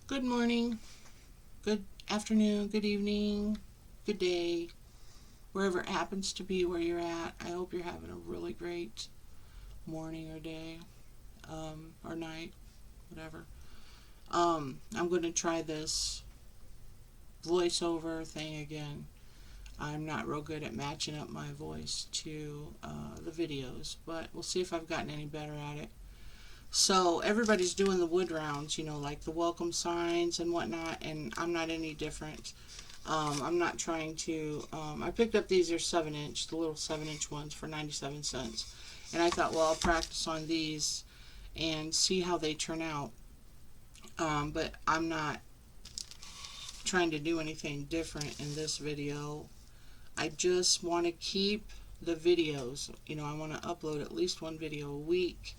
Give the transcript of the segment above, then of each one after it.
Good morning, good afternoon, good evening, good day, wherever it happens to be where you're at. I hope you're having a really great morning or day, or night, whatever. I'm going to try this voiceover thing again. I'm not real good at matching up my voice to the videos, but we'll see if I've gotten any better at it. So everybody's doing the wood rounds, like the welcome signs and whatnot, and I'm not any different. I'm not trying to. I picked up these. They're 7 inch, the little 7 inch ones for 97 cents, and I thought, well, I'll practice on these and see how they turn out. But I'm not trying to do anything different in this video. I just want to keep the videos. I want to upload at least one video a week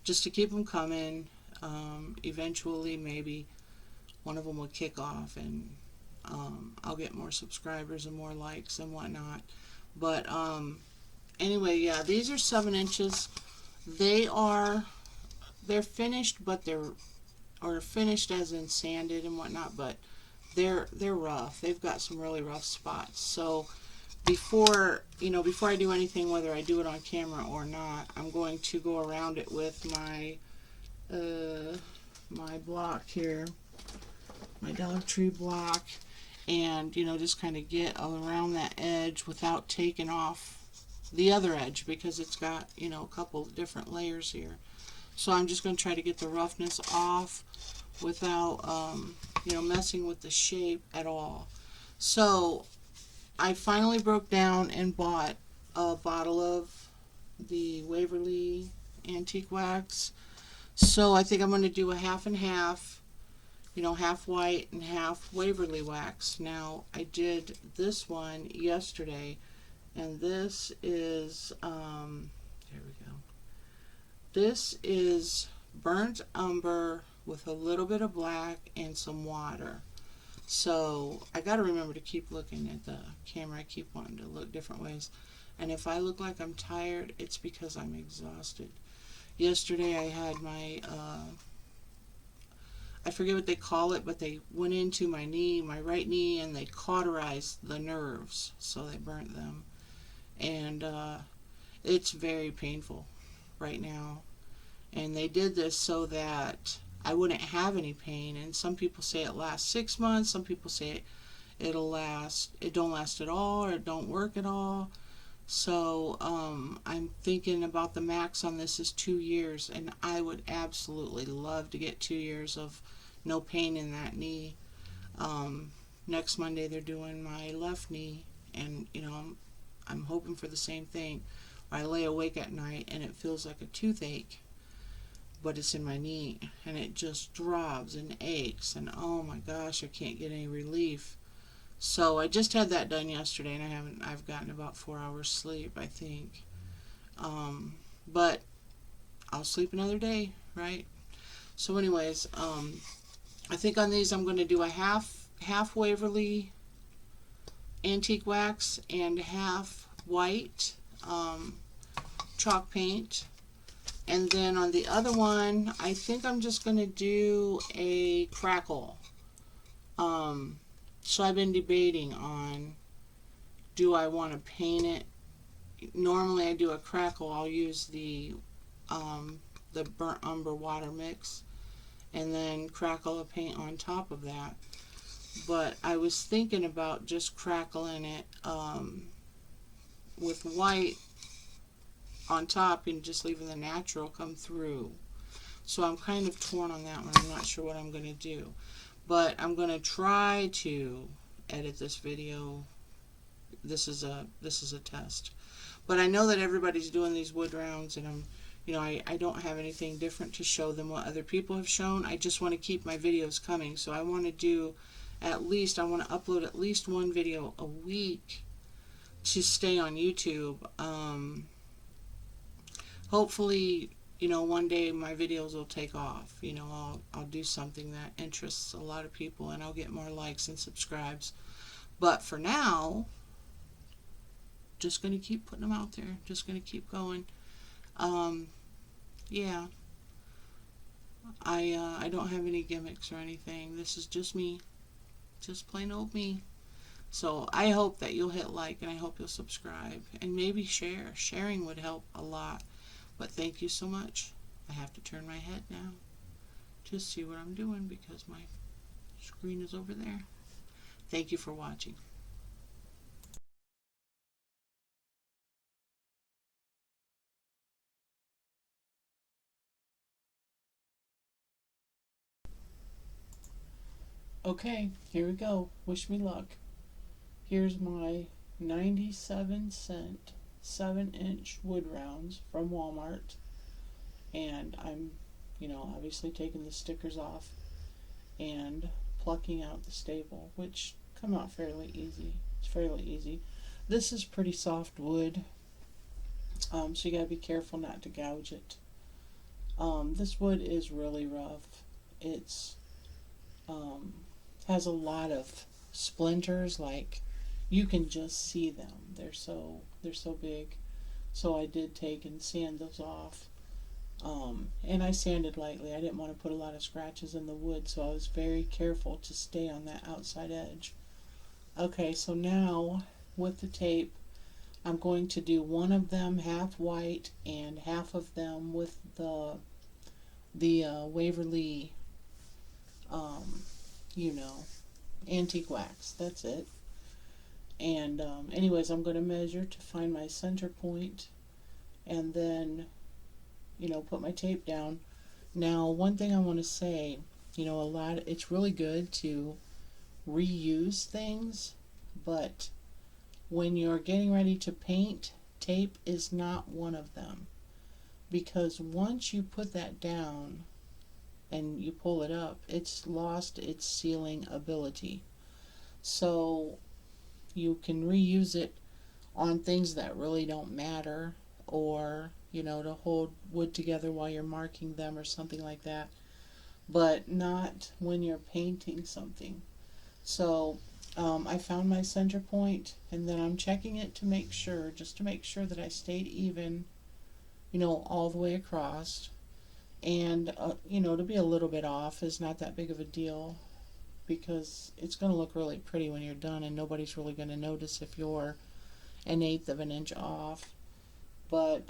just to keep them coming. Eventually, maybe one of them will kick off and I'll get more subscribers and more likes and whatnot. But anyway, yeah, these are 7 inches. They're finished, but or finished as in sanded and whatnot, but they're rough. They've got some really rough spots. So before I do anything, whether I do it on camera or not, I'm going to go around it with my block here, my Dollar Tree block, and just kind of get around that edge without taking off the other edge because it's got a couple different layers here. So I'm just going to try to get the roughness off without messing with the shape at all. So I finally broke down and bought a bottle of the Waverly Antique Wax. So I think I'm going to do a half and half, half white and half Waverly Wax. Now I did this one yesterday, and this is there we go. This is burnt umber with a little bit of black and some water. So I got to remember to keep looking at the camera. I keep wanting to look different ways. And if I look like I'm tired, it's because I'm exhausted. Yesterday I had I forget what they call it, but they went into my knee, my right knee, and they cauterized the nerves. So they burnt them. And it's very painful right now. And they did this so that I wouldn't have any pain. And some people say it lasts 6 months. Some people say it don't last at all, or it don't work at all. So I'm thinking about the max on this is 2 years, and I would absolutely love to get 2 years of no pain in that knee. Next Monday they're doing my left knee, and I'm hoping for the same thing. I lay awake at night and it feels like a toothache, but it's in my knee, and it just throbs and aches, and oh my gosh, I can't get any relief. So I just had that done yesterday, and I've gotten about 4 hours sleep, I think. But I'll sleep another day, right? So anyways, I think on these I'm going to do a half Waverly Antique Wax and half white chalk paint. And then on the other one, I think I'm just going to do a crackle. So I've been debating on, do I want to paint it? Normally I do a crackle. I'll use the burnt umber water mix and then crackle a paint on top of that. But I was thinking about just crackling it with white on top and just leaving the natural come through. So I'm kind of torn on that one. I'm not sure what I'm going to do. But I'm going to try to edit this video. This is a test. But I know that everybody's doing these wood rounds, and I don't have anything different to show than what other people have shown. I just want to keep my videos coming. So I want to upload at least one video a week to stay on YouTube. Hopefully, one day my videos will take off. I'll do something that interests a lot of people, and I'll get more likes and subscribes. But for now, just going to keep putting them out there. Just going to keep going. Yeah. I don't have any gimmicks or anything. This is just me, just plain old me. So I hope that you'll hit like, and I hope you'll subscribe and maybe share. Sharing would help a lot. But thank you so much. I have to turn my head now to see what I'm doing because my screen is over there. Thank you for watching. Okay, here we go. Wish me luck. Here's my 97-cent 7-inch wood rounds from Walmart. And I'm, obviously taking the stickers off and plucking out the staple, which come out fairly easy. It's fairly easy. This is pretty soft wood, so you gotta be careful not to gouge it. This wood is really rough. It's um, has a lot of splinters. Like you can just see them. They're so big. So I did take and sand those off. And I sanded lightly. I didn't want to put a lot of scratches in the wood, so I was very careful to stay on that outside edge. Okay, so now with the tape, I'm going to do one of them half white and half of them with the Waverly, um, you know, antique wax. That's it. And anyways, I'm going to measure to find my center point, and then put my tape down. Now, one thing I want to say, it's really good to reuse things, but when you're getting ready to paint, tape is not one of them. Because once you put that down and you pull it up, it's lost its sealing ability. So you can reuse it on things that really don't matter, or to hold wood together while you're marking them or something like that, but not when you're painting something. So I found my center point, and then I'm checking it to make sure, just to make sure that I stayed even, all the way across. And to be a little bit off is not that big of a deal, because it's going to look really pretty when you're done, and nobody's really going to notice if you're an eighth of an inch off. But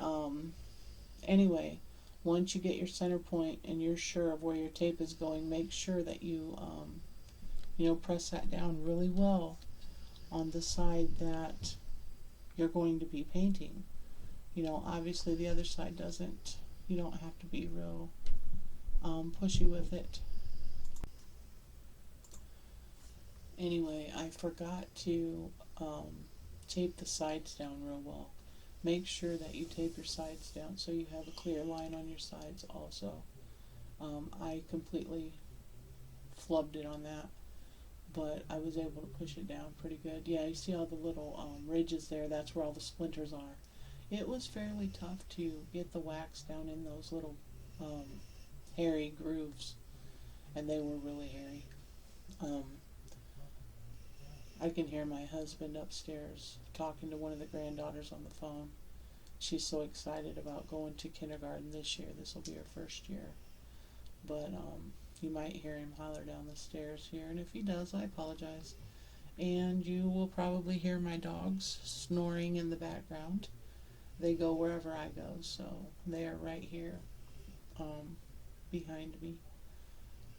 anyway, once you get your center point and you're sure of where your tape is going, make sure that you press that down really well on the side that you're going to be painting. Obviously the other side doesn't. You don't have to be real pushy with it. Anyway, I forgot to tape the sides down real well. Make sure that you tape your sides down so you have a clear line on your sides also. I completely flubbed it on that, but I was able to push it down pretty good. Yeah, you see all the little ridges there? That's where all the splinters are. It was fairly tough to get the wax down in those little hairy grooves, and they were really hairy. I can hear my husband upstairs talking to one of the granddaughters on the phone. She's so excited about going to kindergarten this year. This will be her first year. But you might hear him holler down the stairs here, and if he does, I apologize. And you will probably hear my dogs snoring in the background. They go wherever I go, so they are right here behind me.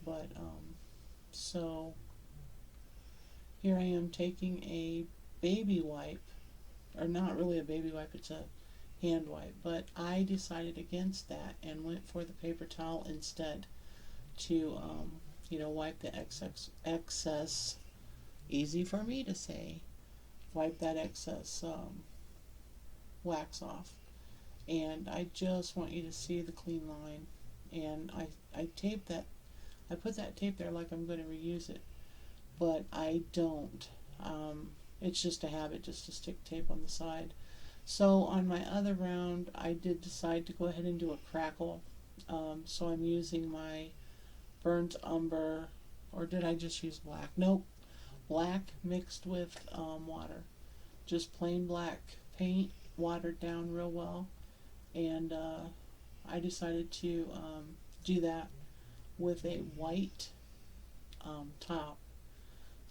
But so here I am taking a baby wipe, or not really a baby wipe, it's a hand wipe, but I decided against that and went for the paper towel instead to wipe the excess, easy for me to say, wipe that excess wax off. And I just want you to see the clean line. And I taped that, I put that tape there like I'm going to reuse it, but I don't. It's just a habit just to stick tape on the side. So on my other round, I did decide to go ahead and do a crackle. So I'm using my burnt umber, or did I just use black? Nope, black mixed with water. Just plain black paint, watered down real well. And I decided to do that with a white top.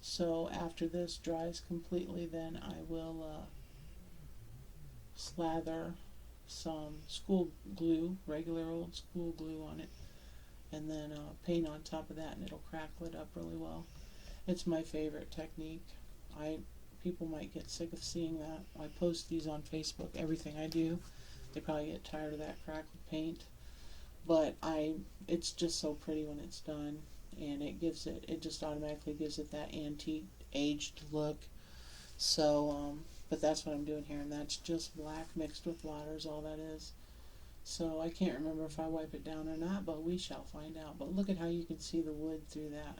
So after this dries completely, then I will slather some school glue, regular old school glue on it, and then paint on top of that, and it'll crackle it up really well. It's my favorite technique. I People might get sick of seeing that. I post these on Facebook, everything I do. They probably get tired of that crackled paint, but it's just so pretty when it's done, and it just automatically gives it that antique aged look. So but that's what I'm doing here, and that's just black mixed with water is all that is. So I can't remember if I wipe it down or not, but we shall find out. But look at how you can see the wood through that.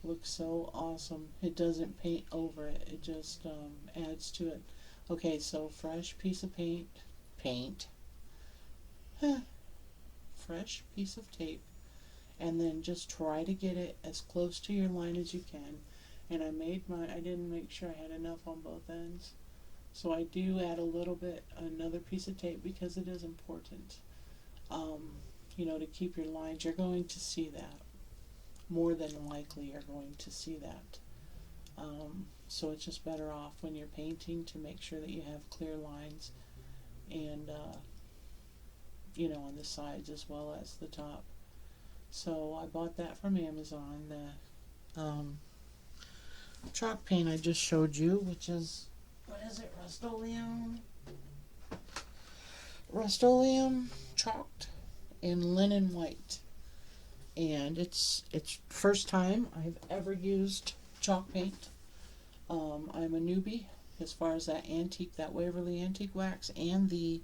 Looks so awesome. It doesn't paint over it, it just adds to it. Okay, so fresh piece of paint, fresh piece of tape, and then just try to get it as close to your line as you can. And I didn't make sure I had enough on both ends. So I do add a little bit, another piece of tape, because it is important. To keep your lines. You're going to see that. More than likely you're going to see that. So it's just better off when you're painting to make sure that you have clear lines, and on the sides as well as the top. So I bought that from Amazon. The chalk paint I just showed you, which is, what is it, Rust-Oleum chalked in linen white. And it's first time I've ever used chalk paint. I'm a newbie as far as that Waverly Antique Wax, and the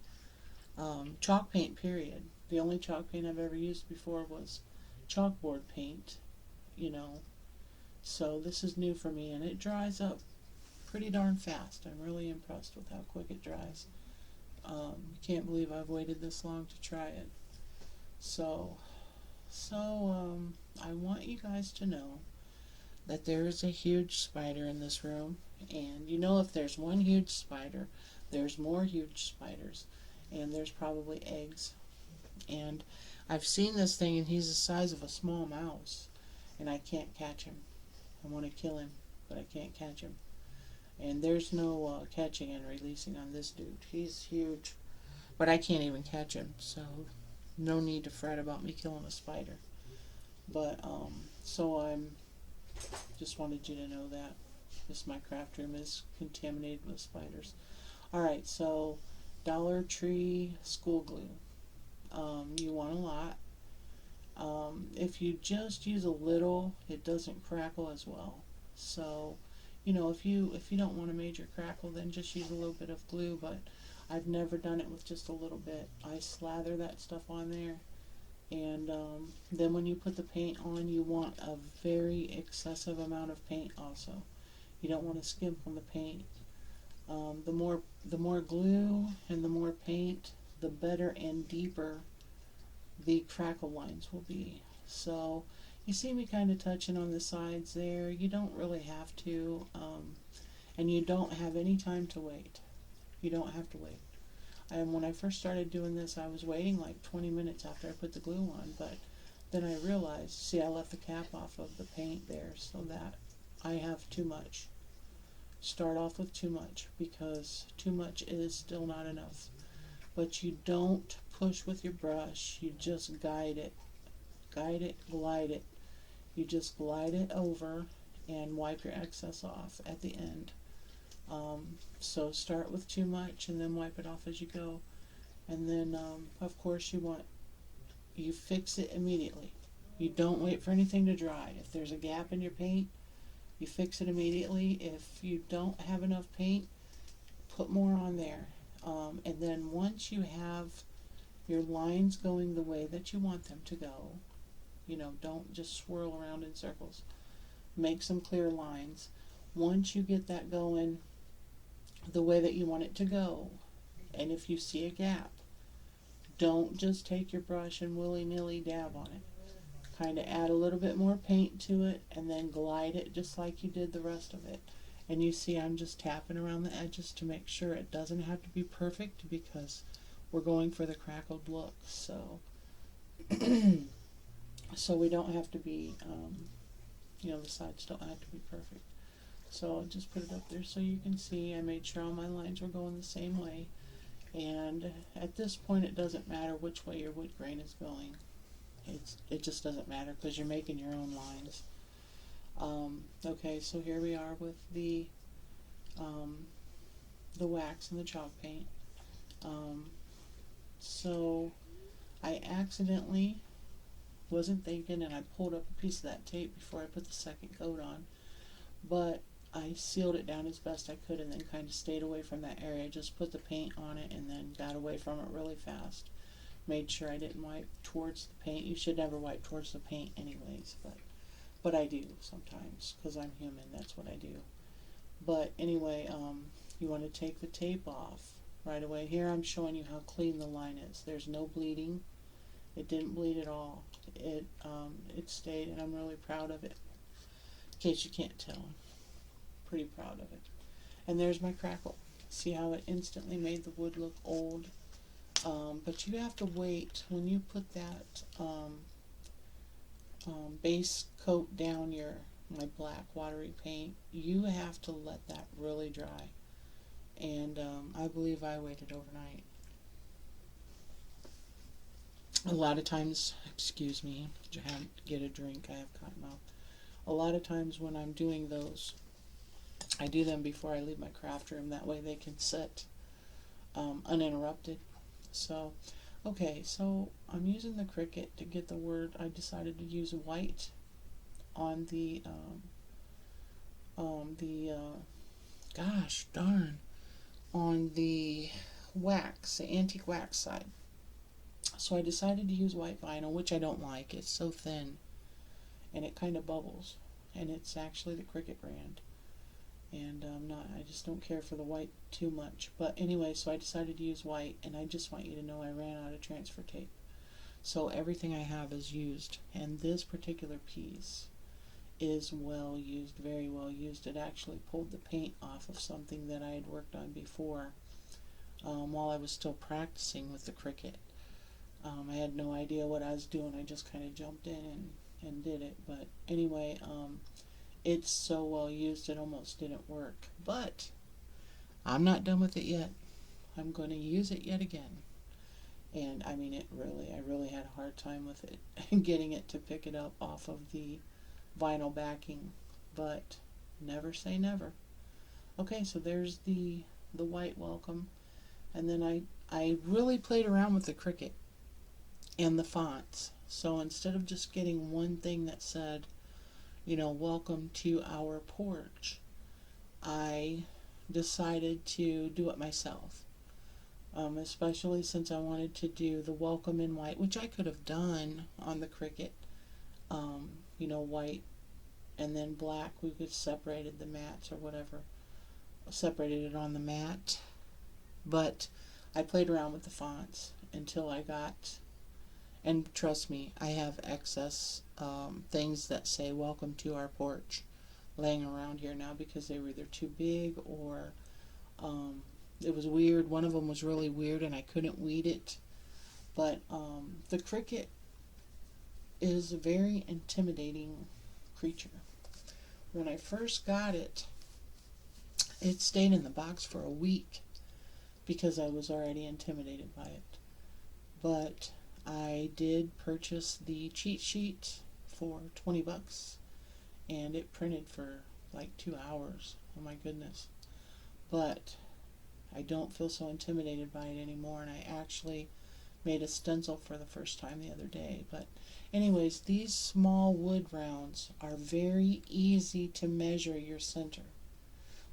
chalk paint period. The only chalk paint I've ever used before was chalkboard paint, so this is new for me, and it dries up pretty darn fast. I'm really impressed with how quick it dries. Can't believe I've waited this long to try it. So I want you guys to know that there is a huge spider in this room, and if there's one huge spider, there's more huge spiders, and there's probably eggs. And I've seen this thing, and he's the size of a small mouse, and I can't catch him. I want to kill him, but I can't catch him. And there's no catching and releasing on this dude. He's huge, but I can't even catch him, so no need to fret about me killing a spider. But so I'm just wanted you to know that my craft room is contaminated with spiders. Alright, so Dollar Tree school glue. You want a lot. If you just use a little, it doesn't crackle as well. So if you don't want a major crackle, then just use a little bit of glue, but I've never done it with just a little bit. I slather that stuff on there, and then when you put the paint on, you want a very excessive amount of paint also. You don't want to skimp on the paint. The more glue and the more paint, the better and deeper the crackle lines will be. So you see me kind of touching on the sides there. You don't really have to, and you don't have any time to wait. You don't have to wait. And when I first started doing this, I was waiting like 20 minutes after I put the glue on, but then I realized, see, I left the cap off of the paint there so that I have too much. Start off with too much, because too much is still not enough. But you don't push with your brush, you just glide it. You just glide it over and wipe your excess off at the end. So start with too much and then wipe it off as you go. And then, of course, you fix it immediately. You don't wait for anything to dry. If there's a gap in your paint, you fix it immediately. If you don't have enough paint, put more on there. And then once you have your lines going the way that you want them to go, don't just swirl around in circles. Make some clear lines. Once you get that going the way that you want it to go, and if you see a gap, don't just take your brush and willy-nilly dab on it. Kind of add a little bit more paint to it, and then glide it just like you did the rest of it. And you see I'm just tapping around the edges to make sure it doesn't have to be perfect, because we're going for the crackled look. So so we don't have to be, the sides don't have to be perfect. So I'll just put it up there so you can see I made sure all my lines were going the same way. And at this point it doesn't matter which way your wood grain is going. It just doesn't matter because you're making your own lines. Okay, so here we are with the wax and the chalk paint. So I accidentally wasn't thinking and I pulled up a piece of that tape before I put the second coat on, but I sealed it down as best I could and then kind of stayed away from that area. Just put the paint on it and then got away from it really fast. Made sure I didn't wipe towards the paint. You should never wipe towards the paint anyways, but I do sometimes because I'm human. That's what I do. But anyway, you want to take the tape off right away. Here I'm showing you how clean the line is. There's no bleeding. It didn't bleed at all. It stayed, and I'm really proud of it. In case you can't tell, pretty proud of it. And there's my crackle. See how it instantly made the wood look old? But you have to wait when you put that base coat down my black watery paint. You have to let that really dry. And I believe I waited overnight. A lot of times, excuse me, get a drink. I have cotton mouth. A lot of times when I'm doing those, I do them before I leave my craft room. That way they can sit uninterrupted. So, okay, so I'm using the Cricut to get the word. I decided to use white on the gosh darn, on the wax, the antique wax side. So I decided to use white vinyl, which I don't like. It's so thin, and it kind of bubbles. And it's actually the Cricut brand. And I just don't care for the white too much. But anyway, so I decided to use white, and I just want you to know I ran out of transfer tape. So everything I have is used, and this particular piece is well used, very well used. It actually pulled the paint off of something that I had worked on before while I was still practicing with the Cricut. I had no idea what I was doing. I just kind of jumped in and did it. But anyway, it's so well used it almost didn't work. But I'm not done with it yet. I'm going to use it yet again. And I mean, I really had a hard time with it, getting it to pick it up off of the vinyl backing. But never say never. Okay, so there's the white welcome. And then I really played around with the Cricut and the fonts. So instead of just getting one thing that said, welcome to our porch, I decided to do it myself. Especially since I wanted to do the welcome in white, which I could have done on the Cricut. White and then black. We could have separated the mats or whatever. Separated it on the mat. But I played around with the fonts until I got, and trust me, I have excess things that say welcome to our porch laying around here now because they were either too big or it was weird. One of them was really weird and I couldn't weed it. But the Cricut is a very intimidating creature. When I first got it, it stayed in the box for a week because I was already intimidated by it. But I did purchase the cheat sheet for $20 and it printed for like 2 hours. Oh my goodness. But I don't feel so intimidated by it anymore, and I actually made a stencil for the first time the other day. But anyways, these small wood rounds are very easy to measure your center.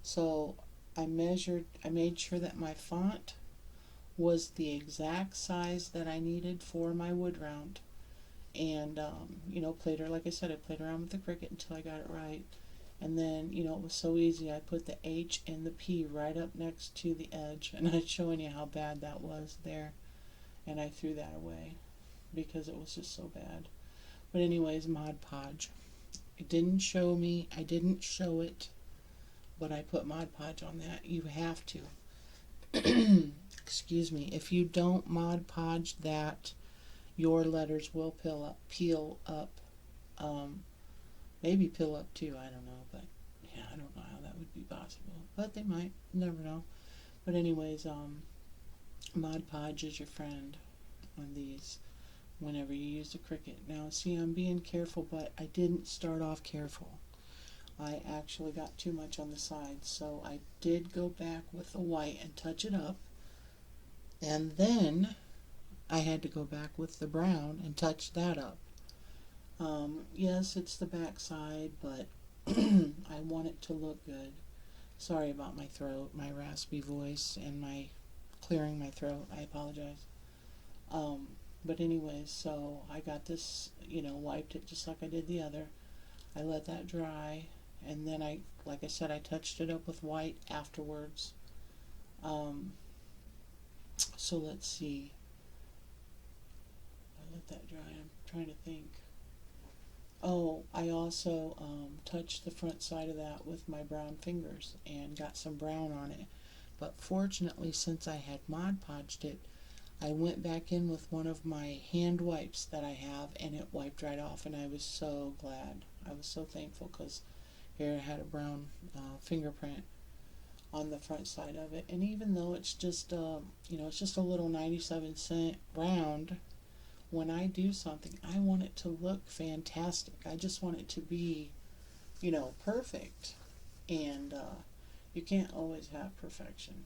So I made sure that my font was the exact size that I needed for my wood round. And, like I said, I played around with the Cricut until I got it right. And then, it was so easy. I put the H and the P right up next to the edge. And I'm showing you how bad that was there. And I threw that away because it was just so bad. But anyways, Mod Podge. I didn't show it, but I put Mod Podge on that. You have to. Excuse me. If you don't Mod Podge that, your letters will peel up, um, maybe peel up too. I don't know, but yeah, I don't know how that would be possible, but they might. Never know. But anyways, Mod Podge is your friend on these whenever you use the Cricut. Now, see, I'm being careful, but I didn't start off careful. I actually got too much on the sides, so I did go back with the white and touch it up, and then I had to go back with the brown and touch that up. Yes, it's the back side, but I want it to look good. Sorry about my throat, my raspy voice, and my clearing my throat. I apologize. Um, but anyways, so I got this, wiped it just like I did the other. I let that dry, and then like I said, I touched it up with white afterwards. Um, so let's see. I let that dry. I'm trying to think. Oh, I also touched the front side of that with my brown fingers and got some brown on it. But fortunately, since I had Mod Podged it, I went back in with one of my hand wipes that I have, and it wiped right off, and I was so glad. I was so thankful because here it had a brown fingerprint on the front side of it. And even though it's just, it's just a little 97-cent round, when I do something, I want it to look fantastic. I just want it to be, perfect. And you can't always have perfection.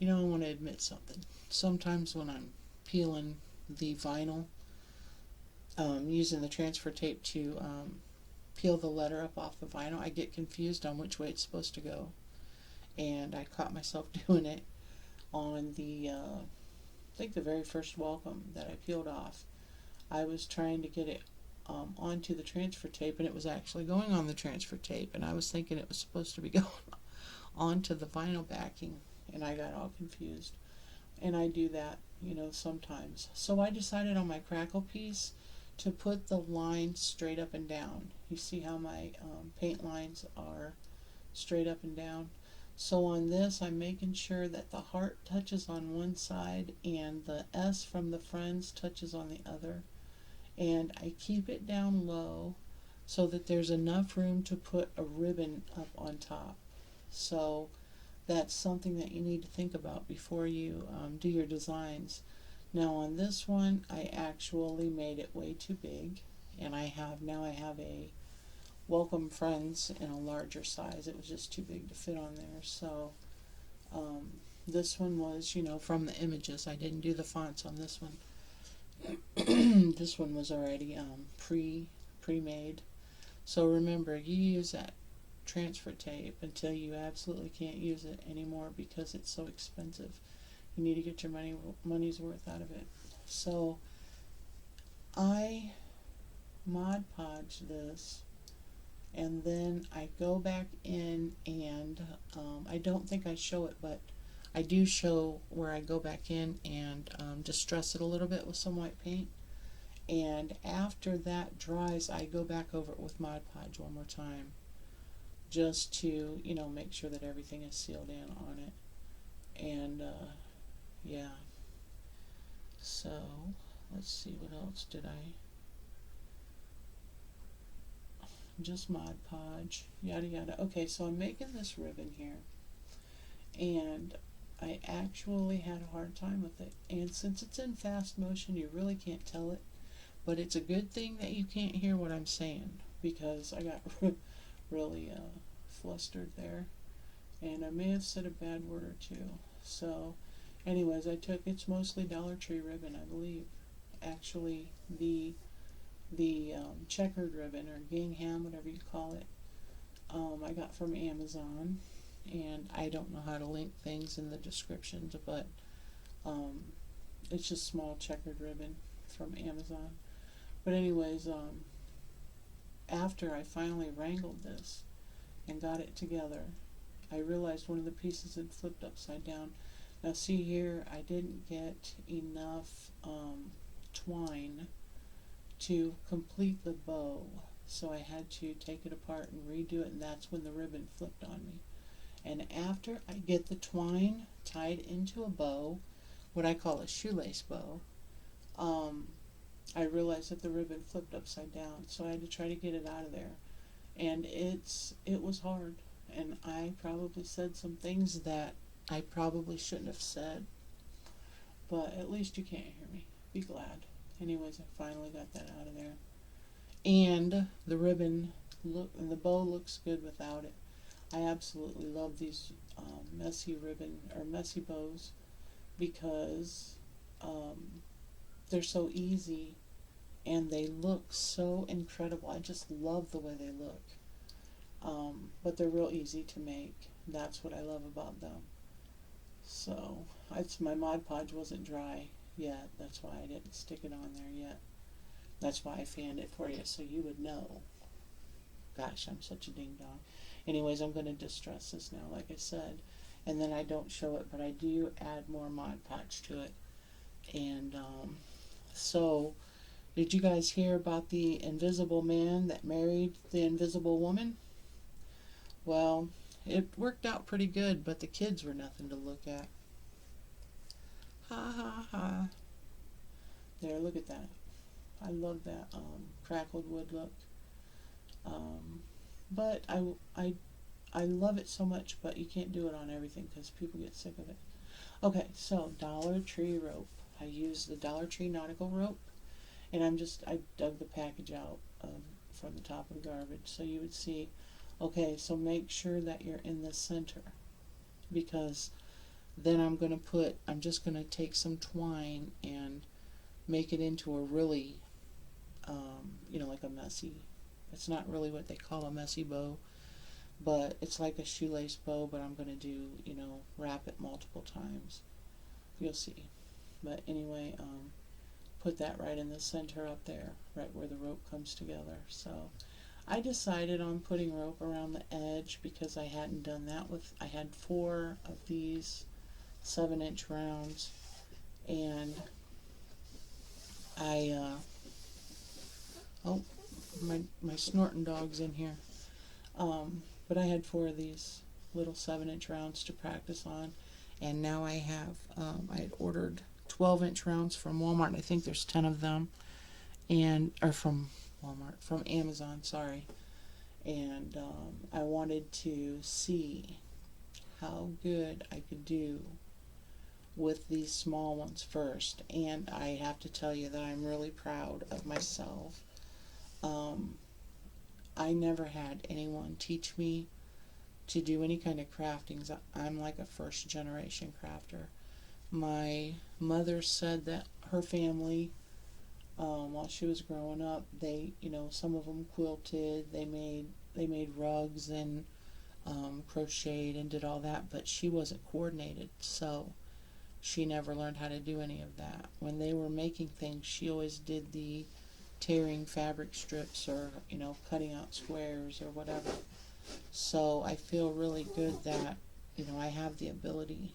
I want to admit something. Sometimes when I'm peeling the vinyl, using the transfer tape to peel the letter up off the vinyl, I get confused on which way it's supposed to go. And I caught myself doing it on I think the very first welcome that I peeled off. I was trying to get it onto the transfer tape, and it was actually going on the transfer tape, and I was thinking it was supposed to be going onto the vinyl backing, and I got all confused. And I do that, sometimes. So I decided on my crackle piece to put the line straight up and down. You see how my paint lines are straight up and down? So on this, I'm making sure that the heart touches on one side and the S from the friends touches on the other. And I keep it down low so that there's enough room to put a ribbon up on top. So that's something that you need to think about before you do your designs. Now on this one, I actually made it way too big, and I have a Welcome Friends in a larger size. It was just too big to fit on there. So this one was, from the images. I didn't do the fonts on this one. This one was already pre-made. So remember, you use that transfer tape until you absolutely can't use it anymore because it's so expensive. You need to get your money's worth out of it. So I Mod Podge this, and then I go back in and I don't think I show it, but I do show where I go back in and distress it a little bit with some white paint. And after that dries, I go back over it with Mod Podge one more time, just to, make sure that everything is sealed in on it. And yeah, so let's see, what else did I, just Mod Podge, yada yada. Okay, so I'm making this ribbon here, and I actually had a hard time with it. And since it's in fast motion, you really can't tell it, but it's a good thing that you can't hear what I'm saying, because I got really flustered there, and I may have said a bad word or two. So anyways, it's mostly Dollar Tree ribbon, I believe. Actually, the checkered ribbon, or gingham, whatever you call it, I got from Amazon, and I don't know how to link things in the descriptions, but it's just small checkered ribbon from Amazon. But anyways, after I finally wrangled this and got it together, I realized one of the pieces had flipped upside down. Now see here, I didn't get enough twine to complete the bow, so I had to take it apart and redo it, and that's when the ribbon flipped on me. And after I get the twine tied into a bow, what I call a shoelace bow, I realized that the ribbon flipped upside down, so I had to try to get it out of there. And it was hard, and I probably said some things that I probably shouldn't have said, but at least you can't hear me. Be glad. Anyways, I finally got that out of there. And the ribbon look and the bow looks good without it. I absolutely love these messy ribbon or messy bows because um, they're so easy and they look so incredible. I just love the way they look. But they're real easy to make. That's what I love about them. So, my Mod Podge wasn't dry yet. That's why I didn't stick it on there yet. That's why I fanned it for you, so you would know. Gosh, I'm such a ding dong. Anyways, I'm going to distress this now, like I said. And then I don't show it, but I do add more Mod Podge to it. And so, did you guys hear about the invisible man that married the invisible woman? Well, it worked out pretty good, but the kids were nothing to look at. Ha ha ha. There, look at that. I love that crackled wood look. But I love it so much, but you can't do it on everything because people get sick of it. Okay, so Dollar Tree rope. I use the Dollar Tree nautical rope, and I dug the package out from the top of the garbage so you would see. Okay, so make sure that you're in the center because then I'm just going to take some twine and make it into a really, like a messy, it's not really what they call a messy bow, but it's like a shoelace bow, but I'm going to do, wrap it multiple times. You'll see. But anyway, put that right in the center up there, right where the rope comes together. So I decided on putting rope around the edge because I hadn't done that I had 4 of these 7-inch rounds, and oh, my snorting dog's in here. But I had 4 of these little 7-inch rounds to practice on, and now I have, I had ordered 12-inch rounds from Walmart. I think there's 10 of them, or from Walmart, from Amazon, sorry. And I wanted to see how good I could do with these small ones first, and I have to tell you that I'm really proud of myself. I never had anyone teach me to do any kind of craftings. I'm like a first generation crafter. My mother said that her family, while she was growing up, they, some of them quilted, they made rugs and crocheted and did all that, but she wasn't coordinated, so she never learned how to do any of that. When they were making things, she always did the tearing fabric strips or, cutting out squares or whatever. So I feel really good that, I have the ability.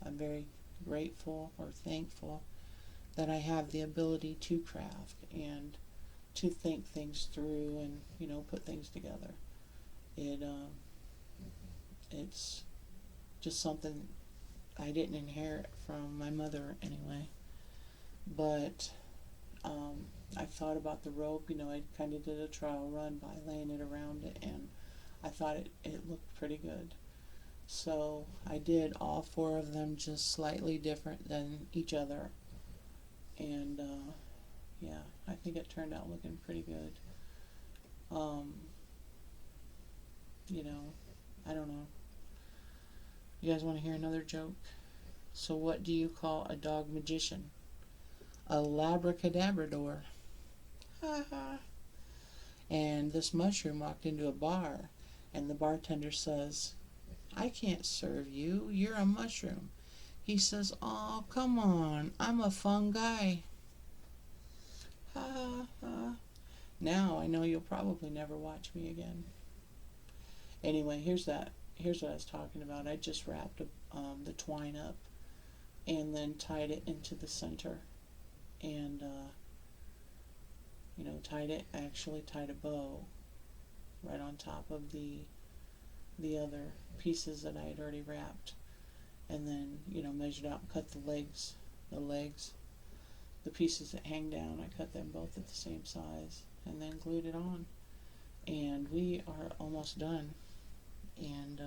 I'm very grateful or thankful that I have the ability to craft and to think things through and, put things together. It's just something I didn't inherit from my mother anyway. But I thought about the rope. I kind of did a trial run by laying it around it, and I thought it looked pretty good. So I did all 4 of them just slightly different than each other. And yeah, I think it turned out looking pretty good. I don't know. You guys want to hear another joke? So what do you call a dog magician? A labracadabrador. Ha ha. And this mushroom walked into a bar, and the bartender says, I can't serve you, you're a mushroom. He says, oh, come on, I'm a fun guy. Ha ha ha. Now I know you'll probably never watch me again. Anyway, here's what I was talking about. I just wrapped the twine up and then tied it into the center, and tied a bow right on top of the other pieces that I had already wrapped, and then measured out and cut the legs, the pieces that hang down, I cut them both at the same size and then glued it on. And we are almost done. And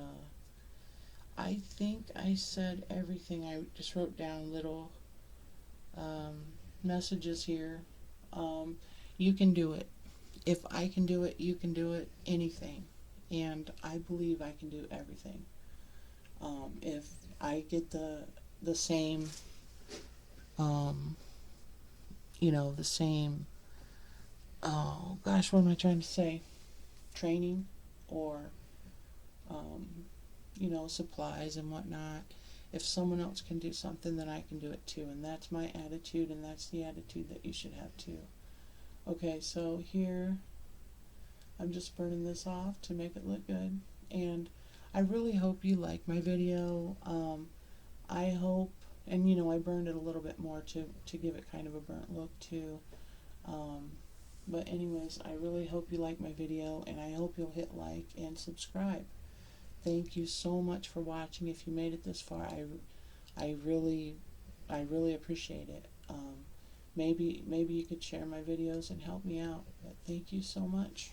I think I said everything. I just wrote down little messages here. You can do it. If I can do it, you can do it. Anything. And I believe I can do everything. If I get the same, the same, oh gosh, what am I trying to say? Training or, supplies and whatnot. If someone else can do something, then I can do it too. And that's my attitude, and that's the attitude that you should have too. Okay, so here I'm just burning this off to make it look good. And I really hope you like my video. I hope, and I burned it a little bit more to give it kind of a burnt look too. But anyways, I really hope you like my video, and I hope you'll hit like and subscribe. Thank you so much for watching. If you made it this far, I really appreciate it. Maybe you could share my videos and help me out. But thank you so much.